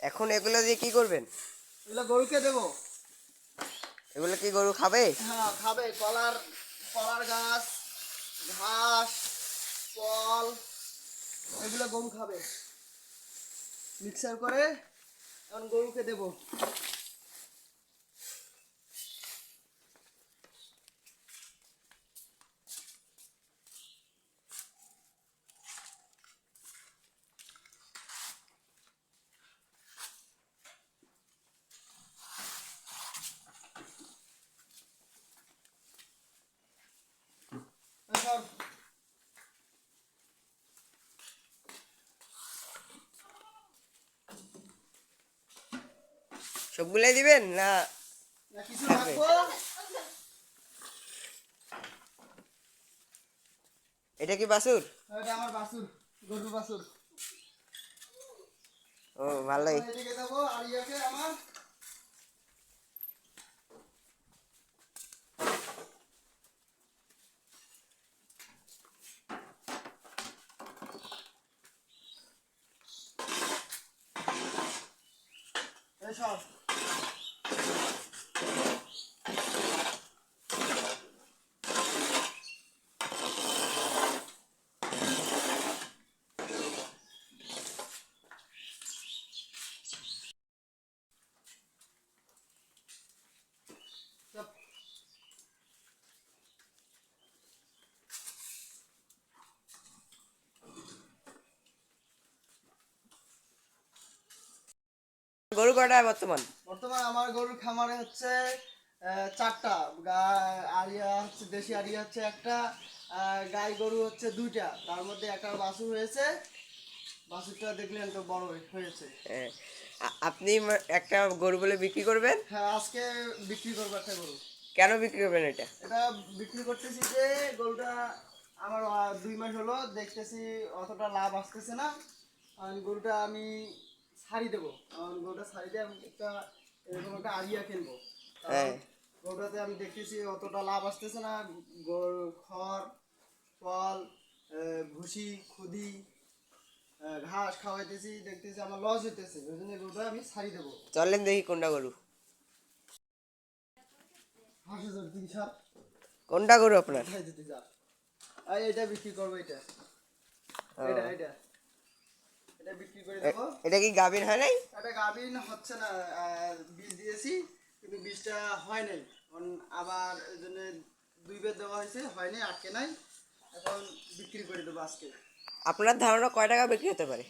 এখন এগুলো দিয়ে কি করবেন? এগুলো গরুকে দেবো। এগুলো কি গরু খাবে? হ্যাঁ খাবে। কলার কলার গাছ, ঘাস, ফল এগুলো গরু খাবে। মিক্সার করে এখন গরুকে দেবো। এখন সবগুলাই দিবেন না কিছু থাকবে? রাখবো। এটা কি বাছুর? এটা আমার বাছুর, গরুর বাছুর। ও ভালোই। এখন এদিকে দেবো আর ইয়াকে আমার এসব সব গরু কটা বর্তমান? বর্তমান আমার গরুর খামারে হচ্ছে চারটা। আরিয়া হচ্ছে, দেশি আরিয়া হচ্ছে একটা, গাই গরু হচ্ছে দুইটা, তার মধ্যে একটা বাছুর হয়েছে। বাছুরটা দেখলেন তো বড় হয়েছে। হ্যাঁ। আপনি একটা গরু বলে বিক্রি করবেন? হ্যাঁ আজকে বিক্রি করবো একটা গরু। কেন বিক্রি করবেন এটা? এটা বিক্রি করতেছি যে গরুটা আমার 2 মাস হলো, দেখতেছি অতটা লাভ আসতেছে না। আর গরুটা আমি ছাড়ি দেবো। গরুটা ছাড়ি দিয়ে আমি এরকম একটা আরিয়া কিনবো। কারণ হ্যাঁ। গরুটাতে আমি দেখতেছি অতটা লাভ আসতেছে না। গরু খড়, ফল, ভুসি, খুদি, ঘাস খাওয়াইতেছি, দেখতেছি আমার লস হইতেছে। ওই জন্য গরুটা আমি ছাড়ি দেবো। চলেন দেখি কোনটা গরু। হাসি ধরতে সার কোনটা গরু আপনার? কোথায় যেতে যা। এটা বিক্রি করবো। এটা ও, এটা এটা এটা বিক্রি করে দেবো। এটা কি গাভীর হয় নাই? এটা গাভিন হচ্ছে না। বীজ দিয়েছি কিন্তু বীজটা হয় নাই। এখন আবার এই জন্য 2 বের দেওয়া হয়েছে, হয় নাই, আটকে নাই। এখন বিক্রি করে দেবো আজকে। আপনার ধারণা কয় টাকা বিক্রি হতে পারে?